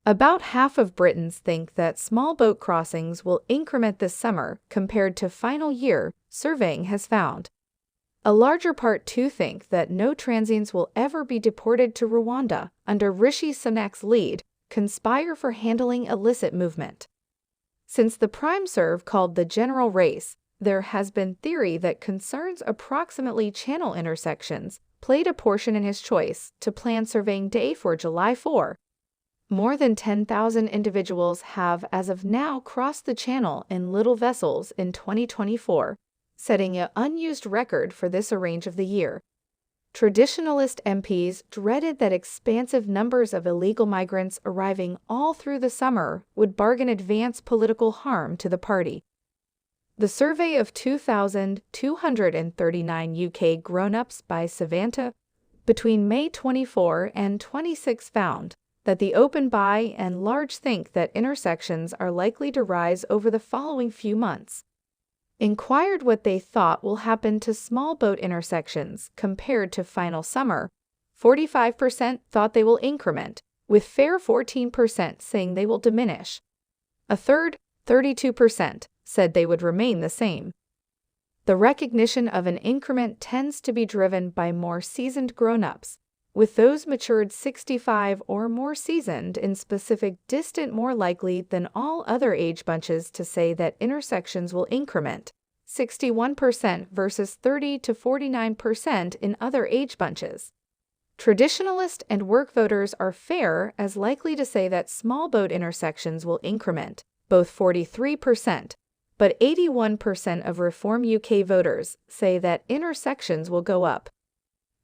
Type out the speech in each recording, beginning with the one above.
About half of Britons think that small boat crossings will increment this summer compared to final year, surveying has found. A larger part too think that no transients will ever be deported to Rwanda under Rishi Sunak's lead, conspire for handling illicit movement. Since the prime serve called the general race, there has been theory that concerns approximately channel intersections played a portion in his choice to plan surveying day for July 4. More than 10,000 individuals have as of now crossed the channel in little vessels in 2024, setting an unused record for this range of the year. Traditionalist MPs dreaded that expansive numbers of illegal migrants arriving all through the summer would bargain advance political harm to the party. The survey of 2,239 UK grown-ups by Savanta between May 24 and 26 found that the open by and large think that intersections are likely to rise over the following few months. Inquired what they thought will happen to small boat intersections compared to final summer, 45% thought they will increment, with fair 14% saying they will diminish. A third, 32%, said they would remain the same. The recognition of an increment tends to be driven by more seasoned grown-ups, with those matured 65 or more seasoned in specific distant more likely than all other age bunches to say that intersections will increment, 61% versus 30 to 49% in other age bunches. Traditionalist and work voters are fair as likely to say that small boat intersections will increment, both 43%, but 81% of Reform UK voters say that intersections will go up.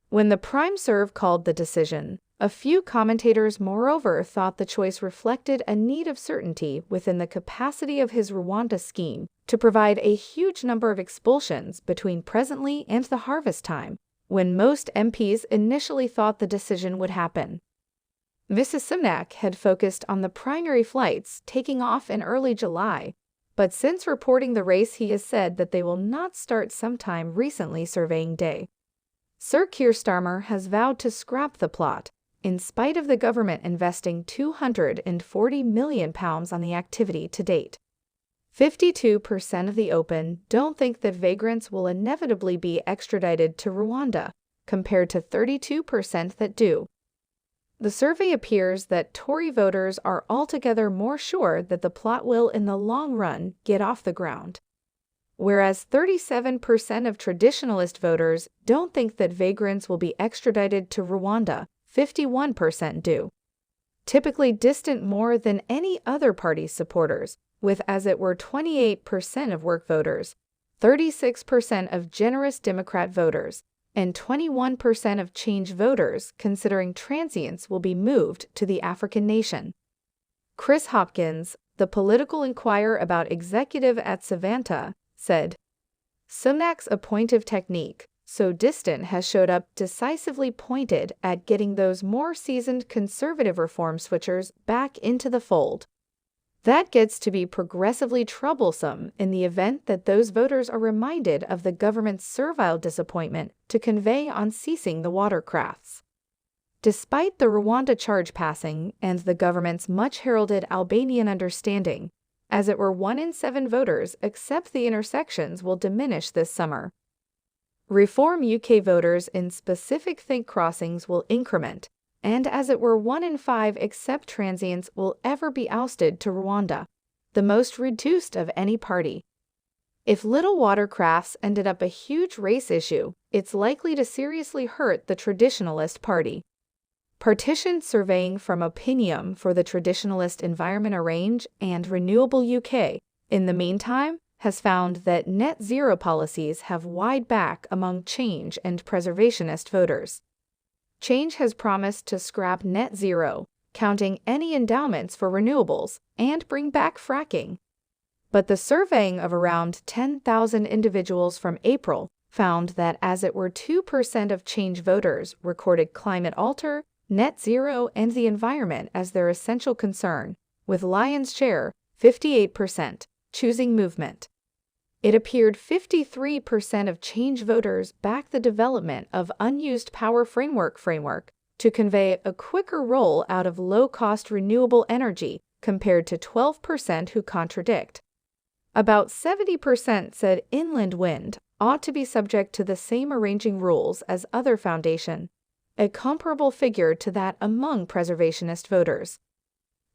When the prime serve called the decision, a few commentators moreover thought the choice reflected a need of certainty within the capacity of his Rwanda scheme to provide a huge number of expulsions between presently and the harvest time, when most MPs initially thought the decision would happen. Mrs. Sunak had focused on the primary flights taking off in early July, but since reporting the race he has said that they will not start sometime recently surveying day. Sir Keir Starmer has vowed to scrap the plot, in spite of the government investing £240 million on the activity to date. 52% of the Open don't think that vagrants will inevitably be extradited to Rwanda, compared to 32% that do. The survey appears that Tory voters are altogether more sure that the plot will in the long run get off the ground. Whereas 37% of traditionalist voters don't think that vagrants will be extradited to Rwanda, 51% do. Typically distant more than any other party's supporters, with as it were 28% of work voters, 36% of generous Democrat voters, and 21% of Change voters considering transients will be moved to the African nation. Chris Hopkins, the political inquirer about executive at Savanta, said, Sunak's appointive technique, so distant, has showed up decisively pointed at getting those more seasoned conservative reform switchers back into the fold. That gets to be progressively troublesome in the event that those voters are reminded of the government's servile disappointment to convey on ceasing the watercrafts. Despite the Rwanda charge passing and the government's much-heralded Albanian understanding, as it were 1 in 7 voters accept the intersections will diminish this summer. Reform UK voters in specific think crossings will increment, and as it were 1 in 5 accept transients will ever be ousted to Rwanda, the most reduced of any party. If little watercrafts ended up a huge race issue, it's likely to seriously hurt the traditionalist party. Partition surveying from Opinium for the Traditionalist Environment Arrange and Renewable UK, in the meantime, has found that net zero policies have wide back among Change and preservationist voters. Change has promised to scrap net zero, counting any endowments for renewables, and bring back fracking. But the surveying of around 10,000 individuals from April found that as it were 2% of Change voters recorded climate alter, net zero, and the environment as their essential concern, with lion's share, 58%, choosing movement. It appeared 53% of Change voters back the development of unused power framework, to convey a quicker roll out of low-cost renewable energy compared to 12% who contradict. About 70% said inland wind ought to be subject to the same arranging rules as other foundation, a comparable figure to that among preservationist voters.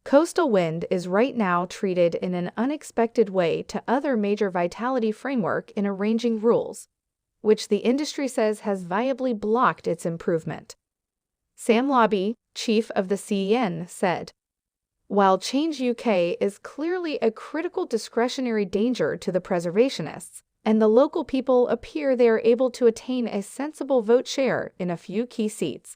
Coastal wind is right now treated in an unexpected way to other major vitality framework in arranging rules, which the industry says has viably blocked its improvement. Sam Lobby, chief of the CEN, said, "While Change UK is clearly a critical discretionary danger to the preservationists, and the local people appear they are able to attain a sensible vote share in a few key seats,